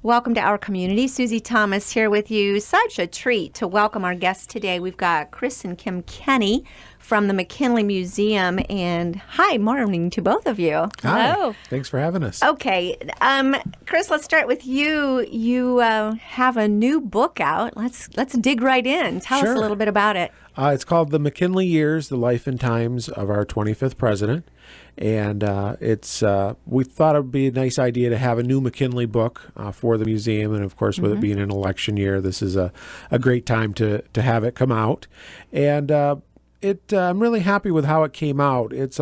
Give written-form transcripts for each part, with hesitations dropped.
Welcome to our community. Suzie Thomas here with you. Such a treat to welcome our guests today. We've got Chris and Kim Kenney from the McKinley Museum. And hi, morning to both of you. Hi. Hello. Thanks for having us. Okay. Chris, let's start with you. You have a new book out. Let's dig right in. Tell us a little bit about it. It's called The McKinley Years, The Life and Times of Our 25th President. And we thought it would be a nice idea to have a new McKinley book for the museum. And of course, with it being an election year, this is a great time to have it come out. And I'm really happy with how it came out. It's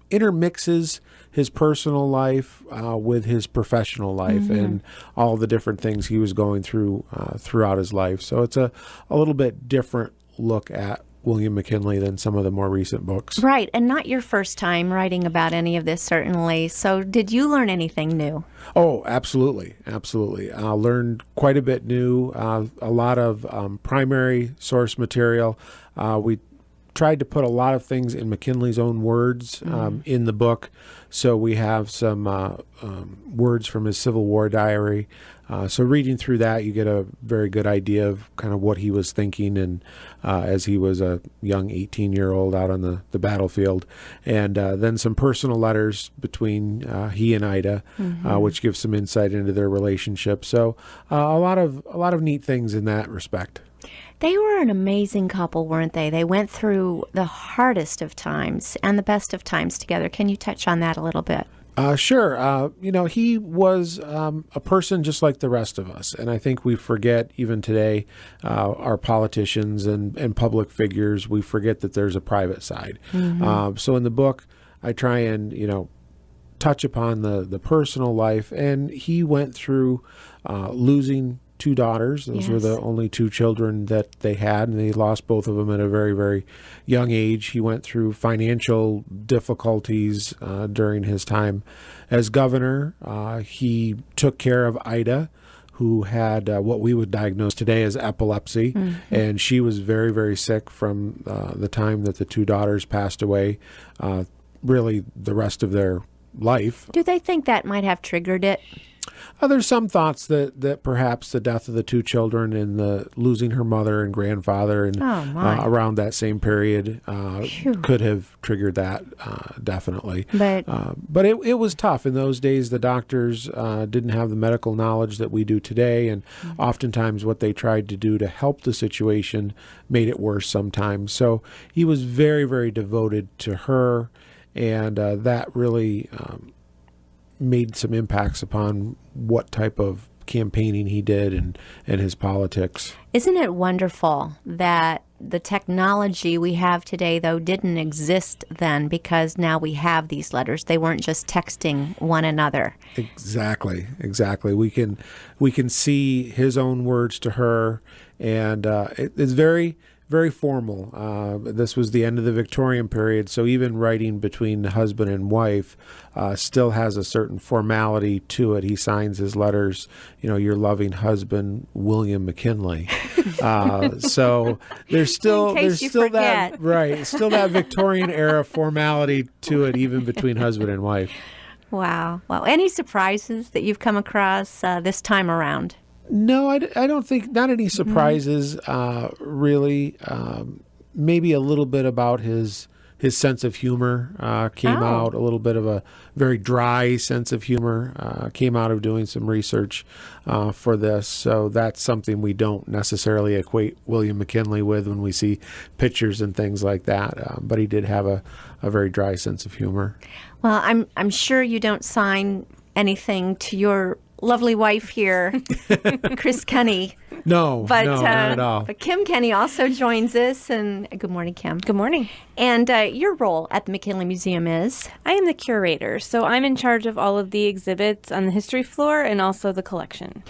intermixes his personal life with his professional life and all the different things he was going through throughout his life. So it's a little bit different look at William McKinley than some of the more recent books. Right, and not your first time writing about any of this, certainly. So did you learn anything new? Oh, absolutely. Absolutely. I learned quite a bit new, a lot of primary source material. We tried to put a lot of things in McKinley's own words in the book. So we have some words from his Civil War diary. So reading through that, you get a very good idea of kind of what he was thinking and as he was a young 18-year-old out on the battlefield. And then some personal letters between he and Ida, which gives some insight into their relationship. So a lot of neat things in that respect. They were an amazing couple, weren't they? They went through the hardest of times and the best of times together. Can you touch on that a little bit? Sure. He was a person just like the rest of us. And I think we forget even today, our politicians and public figures, we forget that there's a private side. So in the book, I try and, touch upon the personal life. And he went through losing two daughters. Those were the only two children that they had, and they lost both of them at a very, very young age. He went through financial difficulties during his time as governor. He took care of Ida, who had what we would diagnose today as epilepsy, and she was very, very sick from the time that the two daughters passed away, really the rest of their life. Do they think that might have triggered it? There's some thoughts that perhaps the death of the two children and the losing her mother and grandfather and around that same period could have triggered that, definitely. But it was tough. In those days, the doctors didn't have the medical knowledge that we do today, and oftentimes what they tried to do to help the situation made it worse sometimes. So he was very, very devoted to her, and that really made some impacts upon what type of campaigning he did and his politics. Isn't it wonderful that the technology we have today, though, didn't exist then, because now we have these letters. They weren't just texting one another. Exactly. We can see his own words to her, and it's very, very formal. This was the end of the Victorian period, so even writing between the husband and wife still has a certain formality to it. He signs his letters, your loving husband, William McKinley. So there's still that Victorian era formality to it, even between husband and wife. Wow. Well, any surprises that you've come across this time around? No, I don't think, not any surprises, really. Maybe a little bit about his sense of humor came out, a little bit of a very dry sense of humor came out of doing some research for this. So that's something we don't necessarily equate William McKinley with when we see pictures and things like that. But he did have a very dry sense of humor. Well, I'm sure you don't sign anything to your lovely wife here, Chris Kenney. No, not at all. But Kim Kenney also joins us. And good morning, Kim. Good morning. And your role at the McKinley Museum is? I am the curator, so I'm in charge of all of the exhibits on the history floor and also the collection.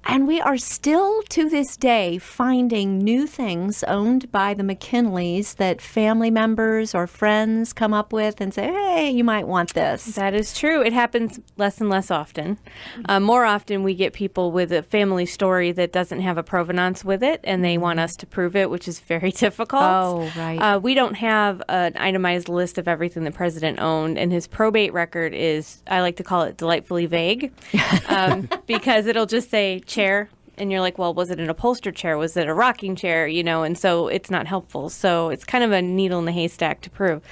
And we are still, to this day, finding new things owned by the McKinleys that family members or friends come up with and say, hey, you might want this. That is true. It happens less and less often. More often, we get people with a family story that doesn't have a provenance with it, and they want us to prove it, which is very difficult. Oh, right. We don't have an itemized list of everything the president owned, and his probate record is, I like to call it delightfully vague, because it'll just say chair, and you're like, well, was it an upholstered chair? Was it a rocking chair? You know, and so it's not helpful. So it's kind of a needle in the haystack to prove.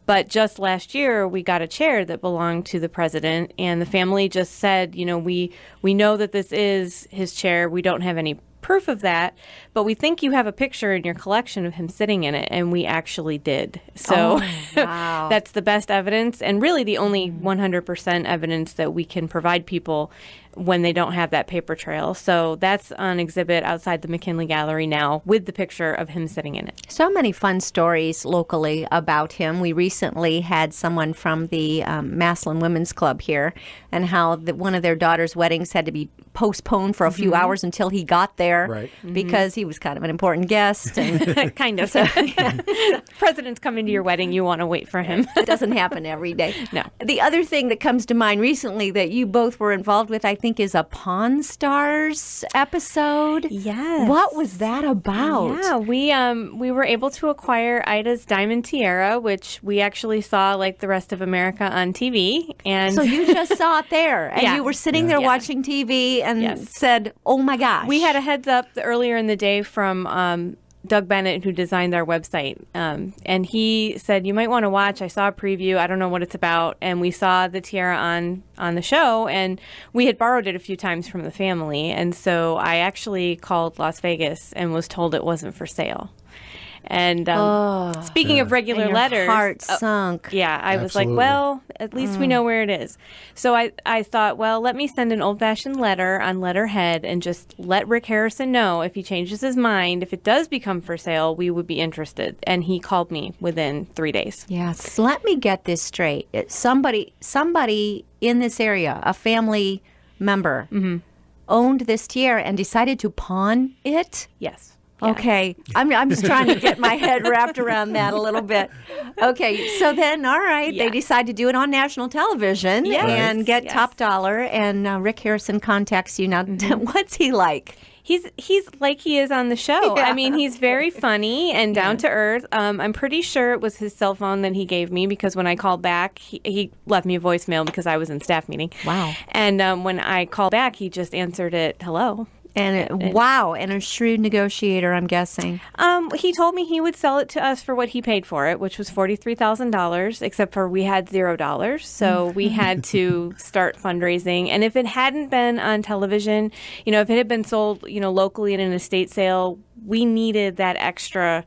But just last year, we got a chair that belonged to the president, and the family just said, you know, we know that this is his chair. We don't have any proof of that, but we think you have a picture in your collection of him sitting in it, and we actually did. So wow. That's the best evidence, and really the only 100% evidence that we can provide people when they don't have that paper trail. So that's on exhibit outside the McKinley Gallery now with the picture of him sitting in it. So many fun stories locally about him. We recently had someone from the Maslin Women's Club here, and how one of their daughter's weddings had to be postponed for a few hours until he got there, Right. because he was kind of an important guest. And Kind of. President's coming to your wedding. You want to wait for him. it doesn't happen every day. No. The other thing that comes to mind recently that you both were involved with, I think, is a Pawn Stars episode. Yes. What was that about? Yeah, we were able to acquire Ida's diamond tiara, which we actually saw, like the rest of America, on TV. And So you just saw it there, and Yeah. you were sitting there Yeah. watching TV and Yes. said, oh my gosh. we had a heads up earlier in the day from Doug Bennett, who designed our website. And he said, you might want to watch. I saw a preview. I don't know what it's about. And we saw the tiara on the show, and we had borrowed it a few times from the family. And so I actually called Las Vegas and was told it wasn't for sale. And speaking of regular And your letters, heart sunk. yeah, I was like, Absolutely. well, at least we know where it is. So I thought, well, let me send an old-fashioned letter on letterhead and just let Rick Harrison know if he changes his mind, if it does become for sale, we would be interested. And he called me within 3 days. Yes. Let me get this straight. Somebody in this area, a family member, owned this tiara and decided to pawn it? Yes. Yeah. Okay. I'm just trying to get my head wrapped around that a little bit. Okay. So then, all right, Yeah. they decide to do it on national television Yes. and get Yes. top dollar. And Rick Harrison contacts you. Now, what's he like? He's like he is on the show. Yeah. I mean, he's very funny and down to earth. I'm pretty sure it was his cell phone that he gave me, because when I called back, he left me a voicemail because I was in staff meeting. Wow. And when I called back, he just answered it, hello. Wow. And a shrewd negotiator, I'm guessing. He told me he would sell it to us for what he paid for it, which was $43,000, except for we had $0. So we had to start fundraising. And if it hadn't been on television, if it had been sold, locally in an estate sale, we needed that extra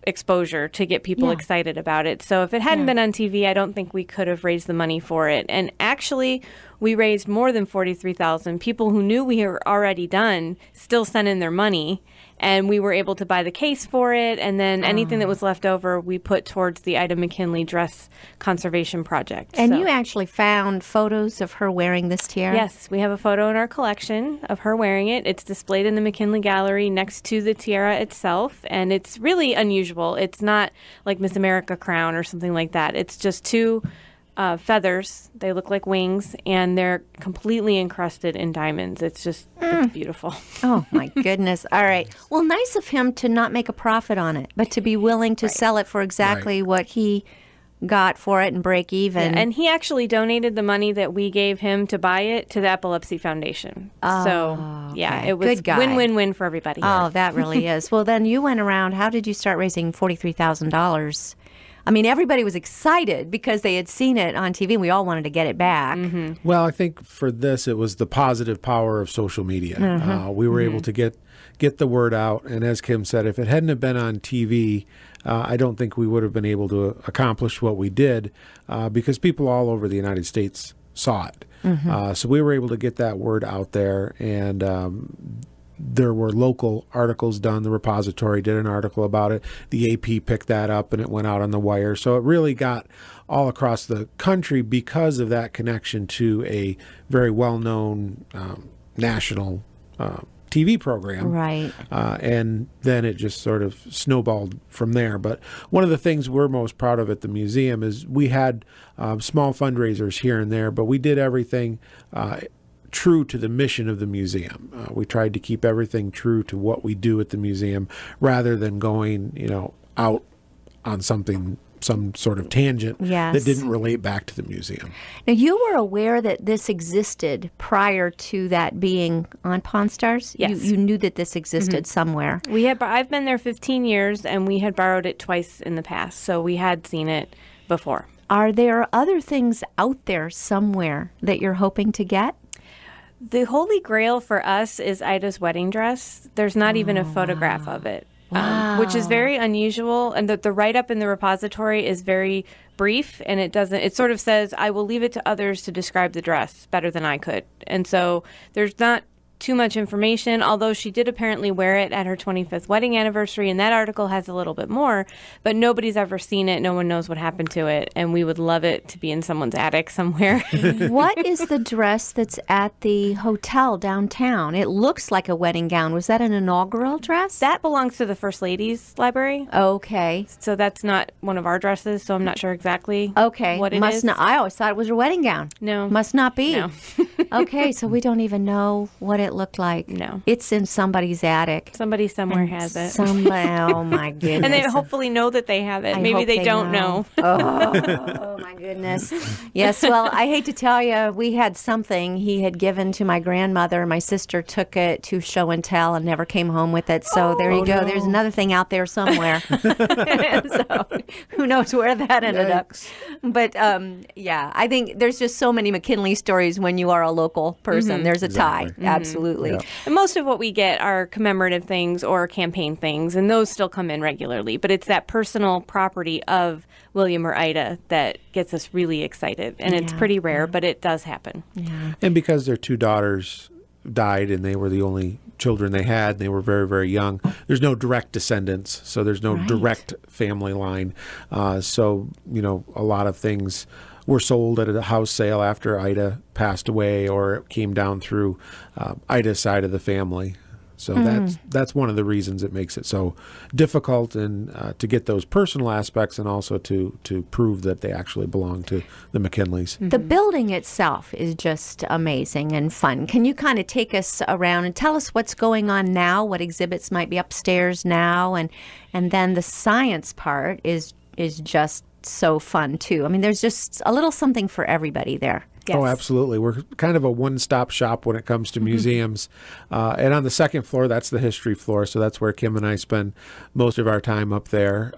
exposure to get people Yeah. excited about it. So if it hadn't been on TV, I don't think we could have raised the money for it. And actually, we raised more than $43,000. People who knew we were already done still sent in their money, and we were able to buy the case for it. And then anything that was left over, we put towards the Ida McKinley Dress Conservation Project. And So- you actually found photos of her wearing this tiara? Yes, we have a photo in our collection of her wearing it. It's displayed in the McKinley Gallery next to the tiara itself, and it's really unusual. It's not like Miss America crown or something like that. It's just two feathers. They look like wings, and they're completely encrusted in diamonds. It's just it's beautiful. Oh, my goodness. All right. Well, nice of him to not make a profit on it, but to be willing to sell it for exactly what he got for it and break even. And he actually donated the money that we gave him to buy it to the Epilepsy Foundation. So, yeah, okay. it was Good guy. win-win-win for everybody. Oh, that really is. Well, then you went around. How did you start raising $43,000? I mean, everybody was excited because they had seen it on TV, and we all wanted to get it back. Well, I think for this, it was the positive power of social media. We were able to get the word out. And as Kim said, if it hadn't have been on TV, I don't think we would have been able to accomplish what we did because people all over the United States saw it. So we were able to get that word out there, and there were local articles done. The repository did an article about it. The AP picked that up, and it went out on the wire. So it really got all across the country because of that connection to a very well-known national TV program. Right. And then it just sort of snowballed from there. But one of the things we're most proud of at the museum is we had small fundraisers here and there, but we did everything true to the mission of the museum. We tried to keep everything true to what we do at the museum rather than going, out on some sort of tangent that didn't relate back to the museum. Now, you were aware that this existed prior to that being on Pawn Stars? Yes. You knew that this existed somewhere. I've been there 15 years, and we had borrowed it twice in the past, so we had seen it before. Are there other things out there somewhere that you're hoping to get? The holy grail for us is Ida's wedding dress. There's not even a photograph of it. Which is very unusual, and the write-up in the repository is very brief, and it sort of says, I will leave it to others to describe the dress better than I could. And so there's not too much information, although she did apparently wear it at her 25th wedding anniversary, and that article has a little bit more, but nobody's ever seen it. No one knows what happened to it, and we would love it to be in someone's attic somewhere. What is the dress that's at the hotel downtown? It looks like a wedding gown. Was that an inaugural dress? That belongs to the First Lady's library. Okay. So that's not one of our dresses, so I'm not sure exactly what it Must is. not. I always thought it was a wedding gown. No. Must not be. No. Okay, so we don't even know what it looked like. No. It's in somebody's attic. Somebody somewhere has it. Somebody, oh my goodness. And they hopefully know that they have it. I Maybe hope they don't know. Oh my goodness. Yes, well, I hate to tell you, we had something he had given to my grandmother. My sister took it to show and tell and never came home with it. So there you go. No. There's another thing out there somewhere. So who knows where that ended up. But yeah, I think there's just so many McKinley stories when you are a local person. There's a tie. Absolutely. Yeah. And most of what we get are commemorative things or campaign things, and those still come in regularly. But it's that personal property of William or Ida that gets us really excited. And it's pretty rare, but it does happen. Yeah. And because their two daughters died and they were the only children they had, they were very, very young, there's no direct descendants, so there's no direct family line. So, a lot of things were sold at a house sale after Ida passed away, or it came down through Ida's side of the family. So that's one of the reasons it makes it so difficult, and to get those personal aspects, and also to prove that they actually belong to the McKinleys. The building itself is just amazing and fun. Can you kind of take us around and tell us what's going on now, what exhibits might be upstairs now, and then the science part is just so fun too. I mean, there's just a little something for everybody there. Yes. Oh, absolutely. We're kind of a one-stop shop when it comes to museums. And on the second floor, that's the history floor. So that's where Kim and I spend most of our time up there.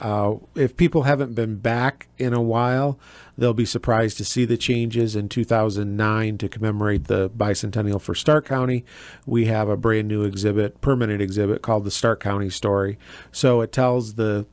If people haven't been back in a while, they'll be surprised to see the changes. In 2009, to commemorate the bicentennial for Stark County, we have a brand new exhibit, permanent exhibit, called the Stark County Story. So it tells the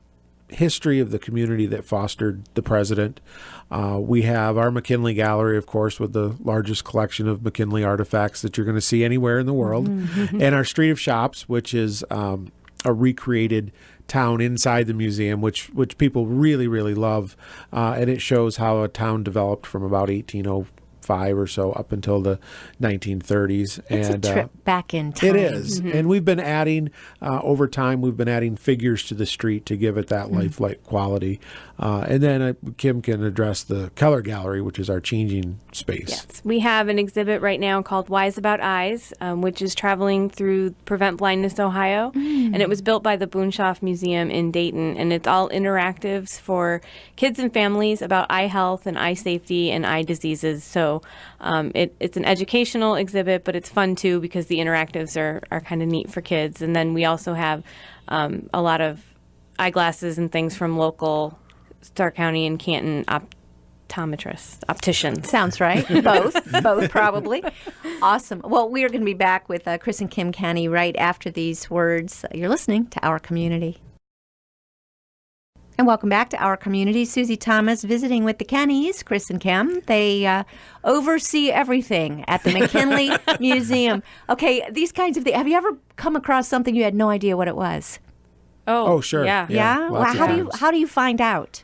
history of the community that fostered the president. We have our McKinley Gallery, of course, with the largest collection of McKinley artifacts that you're going to see anywhere in the world. And our Street of Shops, which is a recreated town inside the museum, which people really, really love. And it shows how a town developed from about 1805 or so up until the 1930s. It's a trip back in time. It is. And we've been adding, over time, we've been adding figures to the street to give it that lifelike quality. And then Kim can address the Keller Gallery, which is our changing space. Yes. We have an exhibit right now called Wise About Eyes, which is traveling through Prevent Blindness, Ohio. And it was built by the Boonshoff Museum in Dayton. And it's all interactives for kids and families about eye health and eye safety and eye diseases. So it's an educational exhibit, but it's fun too because the interactives are kind of neat for kids. And then we also have a lot of eyeglasses and things from local Stark County and Canton opticians. Sounds right. Both probably. Awesome. Well, we are going to be back with Chris and Kim Kenney right after these words. You're listening to Our Community. And welcome back to Our Community. Suzie Thomas visiting with the Kenneys, Chris and Kim. They oversee everything at the McKinley Museum. Okay, these kinds of things. Have you ever come across something you had no idea what it was? Oh, sure. Yeah. Yeah? Well, lots of times. how do you find out?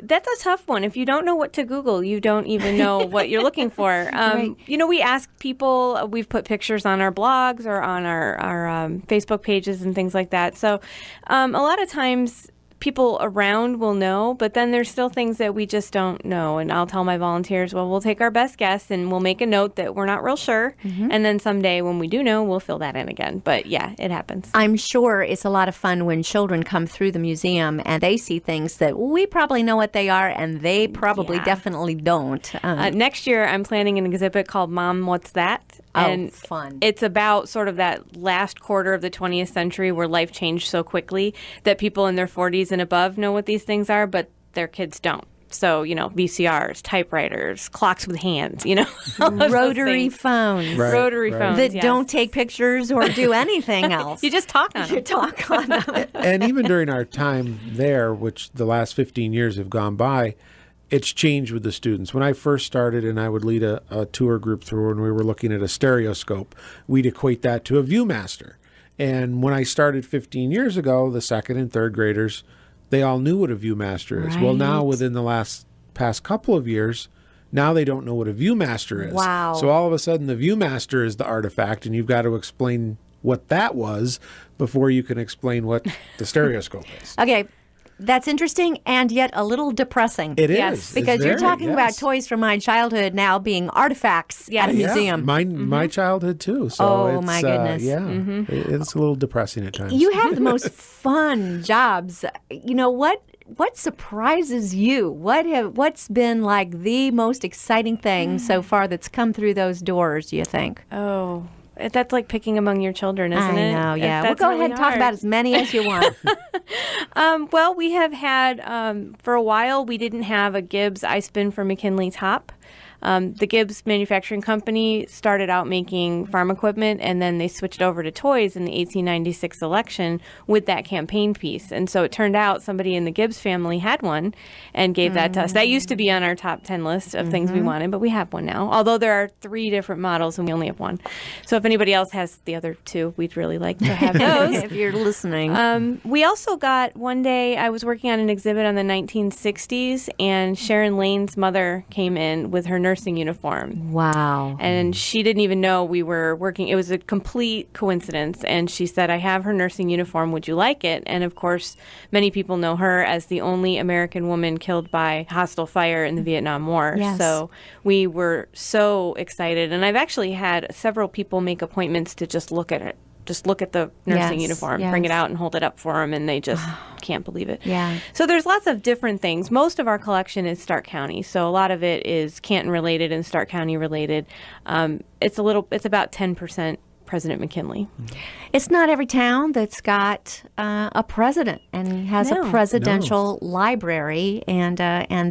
That's a tough one. If you don't know what to Google, you don't even know what you're looking for. Right. We ask people, we've put pictures on our blogs or on our Facebook pages and things like that. So a lot of times people around will know, but then there's still things that we just don't know. And I'll tell my volunteers, well, we'll take our best guess and we'll make a note that we're not real sure. And then someday when we do know, we'll fill that in again. But yeah, it happens. I'm sure it's a lot of fun when children come through the museum and they see things that we probably know what they are and they probably definitely don't. Next year, I'm planning an exhibit called Mom, What's That? And fun. It's about sort of that last quarter of the 20th century where life changed so quickly that people in their 40s and above know what these things are, but their kids don't. So, VCRs, typewriters, clocks with hands, Rotary phones. Right, Rotary right. phones. That yes. don't take pictures or do anything else. You just talk on You them. talk on them. And even during our time there, which the last 15 years have gone by, it's changed with the students. When I first started and I would lead a tour group through and we were looking at a stereoscope, we'd equate that to a Viewmaster. And when I started 15 years ago, the second and third graders, they all knew what a Viewmaster is. Well, now within the past couple of years, now they don't know what a Viewmaster is. Wow. So all of a sudden the Viewmaster is the artifact and you've got to explain what that was before you can explain what the stereoscope is. Okay. That's interesting and yet a little depressing. It Yes. is. Because It's you're very, talking about yes. toys from my childhood now being artifacts at a Yes. museum. My childhood too. So Oh, it's, my goodness. It's a little depressing at times. You have the most fun jobs. What surprises you? What's been like the most exciting thing so far that's come through those doors, do you think? Oh, that's like picking among your children, isn't I it? know, yeah. We'll That's go really ahead and talk hard. about as many as you want. Well, we have had, for a while, we didn't have a Gibbs I Spin for McKinley top. The Gibbs Manufacturing Company started out making farm equipment, and then they switched over to toys in the 1896 election with that campaign piece. And so it turned out somebody in the Gibbs family had one and gave that to us. That used to be on our top 10 list of things we wanted, but we have one now. Although there are 3 different models and we only have one. So if anybody else has the other 2, we'd really like to have those. If you're listening. We also got one day, I was working on an exhibit on the 1960s, and Sharon Lane's mother came in with her nursing uniform. Wow. And she didn't even know we were working. It was a complete coincidence. And she said, I have her nursing uniform. Would you like it? And of course, many people know her as the only American woman killed by hostile fire in the Vietnam War. Yes. So we were so excited. And I've actually had several people make appointments to just look at it. Just look at the nursing Yes, uniform, bring it yes. out and hold it up for them, and they just can't believe it. Yeah. So there's lots of different things. Most of our collection is Stark County, so a lot of it is Canton related and Stark County related. It's about 10% President McKinley. It's not every town that's got a president and has No. a presidential library and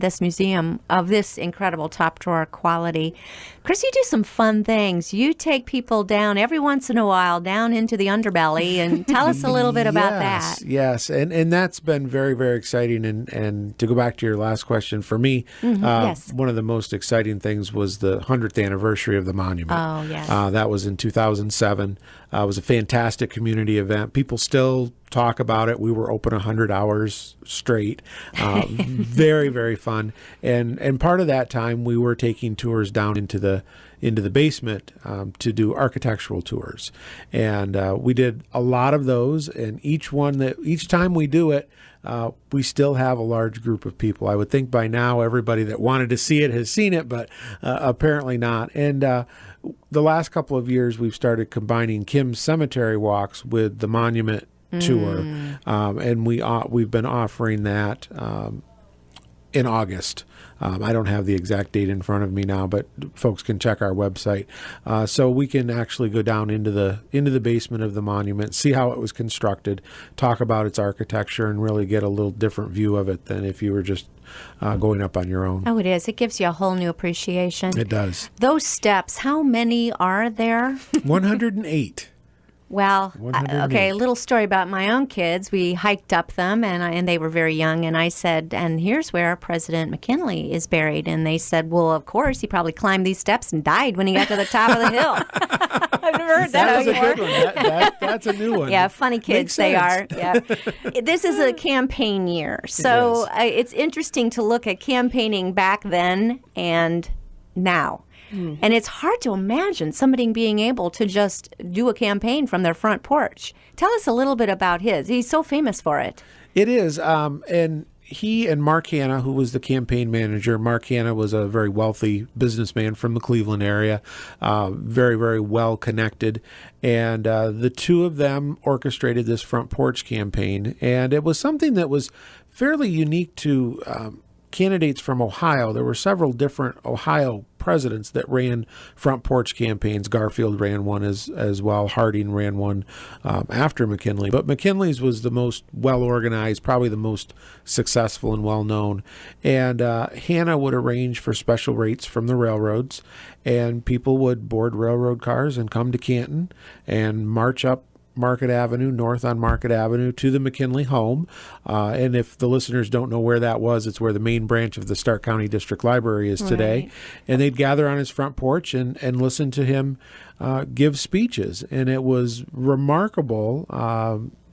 this museum of this incredible top drawer quality. Chris, you do some fun things. You take people down every once in a while down into the underbelly and tell us a little bit about that. Yes, and that's been very, very exciting. And to go back to your last question, for me, yes. one of the most exciting things was the 100th anniversary of the monument. Oh, yes. That was in 2007. It was a fantastic community event. People still talk about it. We were open 100 hours straight. Very, very fun. And part of that time, we were taking tours down into the basement to do architectural tours. And we did a lot of those. And each time we do it, we still have a large group of people. I would think by now everybody that wanted to see it has seen it, but apparently not. And the last couple of years, we've started combining Kim's cemetery walks with the monument tour, and we've been offering that in August. I don't have the exact date in front of me now, but folks can check our website. So we can actually go down into the basement of the monument, see how it was constructed, talk about its architecture, and really get a little different view of it than if you were just going up on your own. Oh, it is. It gives you a whole new appreciation. It does. Those steps, how many are there? 108. Well, 108. okay, a little story about my own kids. We hiked up them, and they were very young, and I said, and here's where President McKinley is buried. And they said, well, of course, he probably climbed these steps and died when he got to the top of the hill. I've never heard heard that was a before. good one. That's a new one. Yeah, funny kids Makes they are. sense. Yeah, this is a campaign year, so it's interesting to look at campaigning back then and now. And it's hard to imagine somebody being able to just do a campaign from their front porch. Tell us a little bit about his. He's so famous for it. It is, and he and Mark Hanna, who was the campaign manager. Mark Hanna was a very wealthy businessman from the Cleveland area, very, very well connected. And the two of them orchestrated this front porch campaign. And it was something that was fairly unique to candidates from Ohio. There were several different Ohio presidents that ran front porch campaigns. Garfield ran one as well. Harding ran one after McKinley. But McKinley's was the most well-organized, probably the most successful and well-known. And Hanna would arrange for special rates from the railroads, and people would board railroad cars and come to Canton and march up Market Avenue, north on Market Avenue to the McKinley home. And if the listeners don't know where that was, it's where the main branch of the Stark County District Library is today. Right. And they'd gather on his front porch and listen to him give speeches. And it was remarkable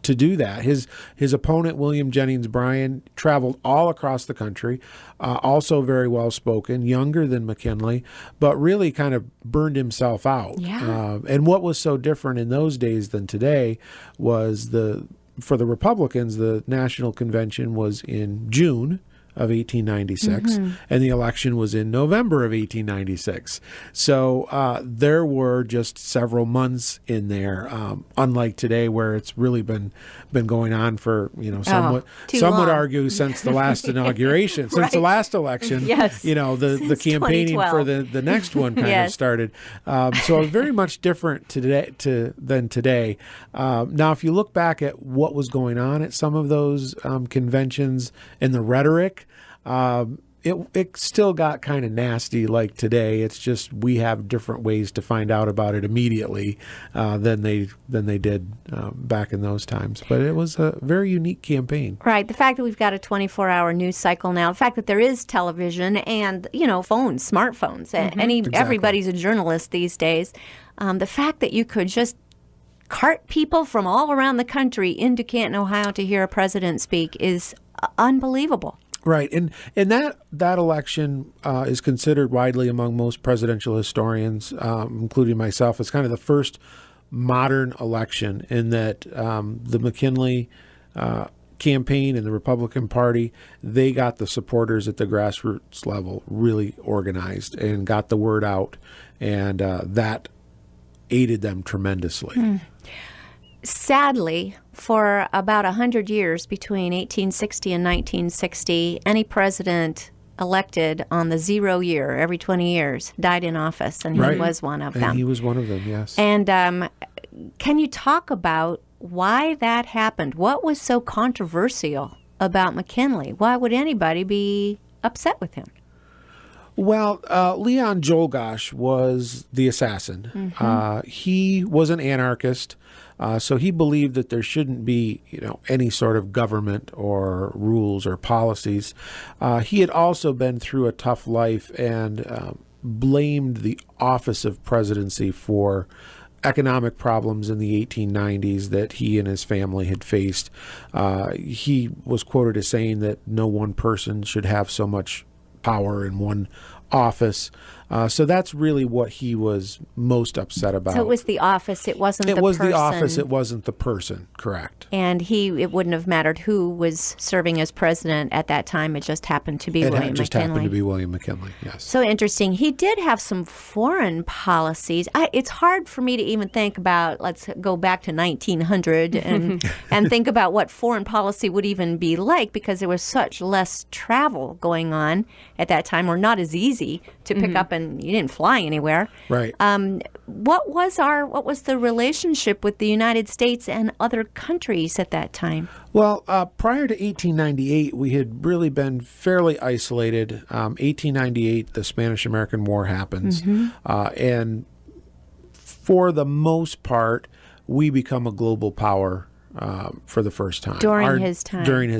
to do that. His opponent, William Jennings Bryan, traveled all across the country, also very well spoken, younger than McKinley, but really kind of burned himself out. Yeah. And what was so different in those days than today was for the Republicans, the National Convention was in June of 1896, and the election was in November of 1896. So there were just several months in there, unlike today, where it's really been going on for some would argue since the last inauguration, since the last election. Yes. The campaigning for the next one kind of started. So very much different than today. Now, if you look back at what was going on at some of those conventions and the rhetoric, it still got kind of nasty like today. It's just we have different ways to find out about it immediately than they did back in those times. But it was a very unique campaign. Right. The fact that we've got a 24-hour news cycle now, the fact that there is television and, phones, smartphones, everybody's a journalist these days. The fact that you could just cart people from all around the country into Canton, Ohio to hear a president speak is unbelievable. Right, and that election is considered widely among most presidential historians, including myself, as kind of the first modern election in that the McKinley campaign and the Republican Party, they got the supporters at the grassroots level really organized and got the word out, and that aided them tremendously. Sadly, for about 100 years between 1860 and 1960, any president elected on the 0 year, every 20 years, died in office, and he was one of them. And he was one of them, yes. And can you talk about why that happened? What was so controversial about McKinley? Why would anybody be upset with him? Well, Leon Czolgosz was the assassin. He was an anarchist, so he believed that there shouldn't be, any sort of government or rules or policies. He had also been through a tough life and blamed the office of presidency for economic problems in the 1890s that he and his family had faced. He was quoted as saying that no one person should have so much power in one office. So that's really what he was most upset about. So it was the office, it wasn't the person. It was the office, it wasn't the person, correct. And it wouldn't have mattered who was serving as president at that time. It just happened to be William McKinley. It just happened to be William McKinley, yes. So interesting. He did have some foreign policies. It's hard for me to even think about, let's go back to 1900 and think about what foreign policy would even be like, because there was such less travel going on at that time, or not as easy to pick up, and you didn't fly anywhere. Right. What was the relationship with the United States and other countries at that time? Well, prior to 1898, we had really been fairly isolated. 1898, the Spanish-American War happens, and for the most part, we become a global power for the first time. During his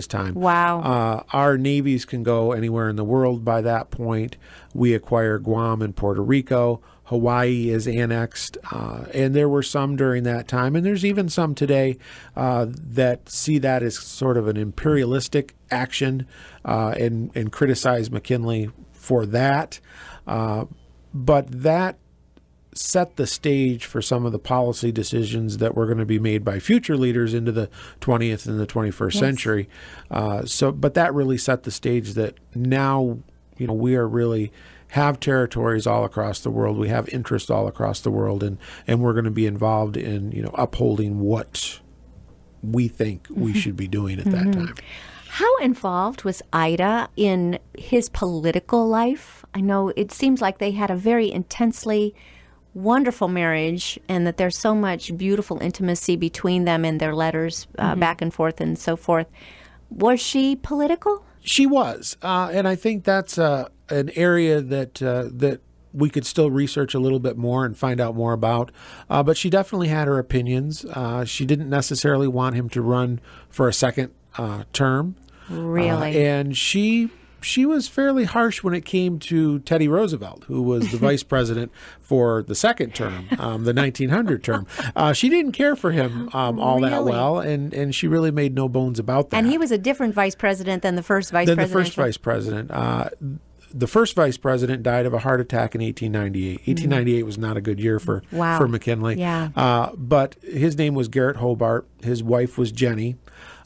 time. Wow. Our navies can go anywhere in the world by that point. We acquire Guam and Puerto Rico. Hawaii is annexed, and there were some during that time, and there's even some today that see that as sort of an imperialistic action and criticize McKinley for that. But that set the stage for some of the policy decisions that were going to be made by future leaders into the 20th and the 21st century. But that really set the stage that now, we are really have territories all across the world. We have interest all across the world, and we're going to be involved in, upholding what we think we should be doing at that time. How involved was Ida in his political life? I know it seems like they had a very intensely wonderful marriage, and that there's so much beautiful intimacy between them in their letters back and forth and so forth. Was she political? She was, and I think that's an area that we could still research a little bit more and find out more about. But she definitely had her opinions. She didn't necessarily want him to run for a second term. Really? And she was fairly harsh when it came to Teddy Roosevelt, who was the vice president for the second term, the 1900 term. She didn't care for him all that well, and she really made no bones about that. And he was a different vice president than the first vice president. The first vice president. The first vice president died of a heart attack in 1898. 1898 was not a good year for McKinley. Yeah. But his name was Garrett Hobart. His wife was Jenny.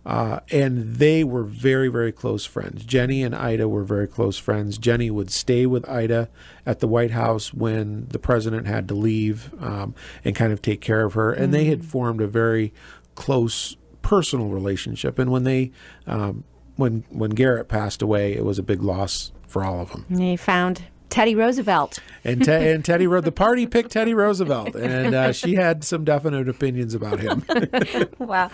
And they were very, very close friends. Jenny and Ida were very close friends. Jenny would stay with Ida at the White House when the president had to leave and kind of take care of her. And they had formed a very close personal relationship. And when they, when Garrett passed away, it was a big loss for all of them. They found Teddy Roosevelt. And Teddy, the party picked Teddy Roosevelt, and she had some definite opinions about him. Wow.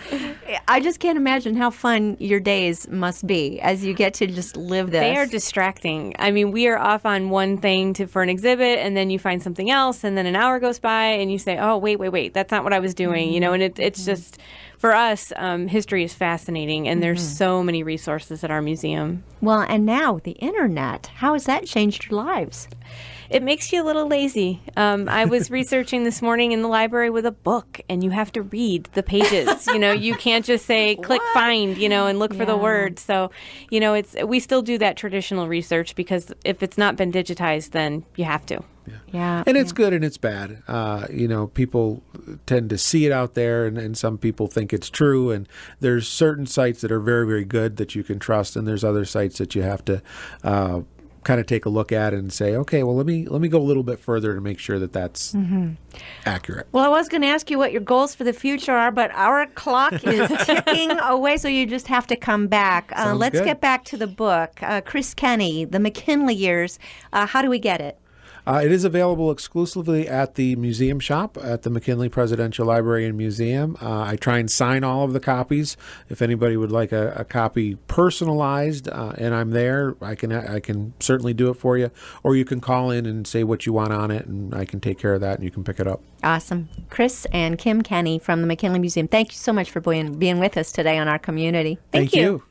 I just can't imagine how fun your days must be as you get to just live this. They are distracting. I mean, we are off on one thing for an exhibit, and then you find something else, and then an hour goes by, and you say, oh, wait, that's not what I was doing, and it's just... For us, history is fascinating, and there's so many resources at our museum. Well, and now the internet, how has that changed your lives? It makes you a little lazy. I was researching this morning in the library with a book, and you have to read the pages. You can't just say, click find, and look for the word. So, we still do that traditional research because if it's not been digitized, then you have to. Yeah. And it's good and it's bad. People tend to see it out there, and some people think it's true. And there's certain sites that are very, very good that you can trust, and there's other sites that you have to kind of take a look at and say, okay, well, let me go a little bit further to make sure that that's accurate. Well, I was going to ask you what your goals for the future are, but our clock is ticking away, so you just have to come back. Let's get back to the book. Chris Kenney, The McKinley Years. How do we get it? It is available exclusively at the museum shop at the McKinley Presidential Library and Museum. I try and sign all of the copies. If anybody would like a copy personalized, and I'm there, I can certainly do it for you. Or you can call in and say what you want on it, and I can take care of that, and you can pick it up. Awesome. Chris and Kim Kenney from the McKinley Museum, thank you so much for being with us today on Our Community. Thank you.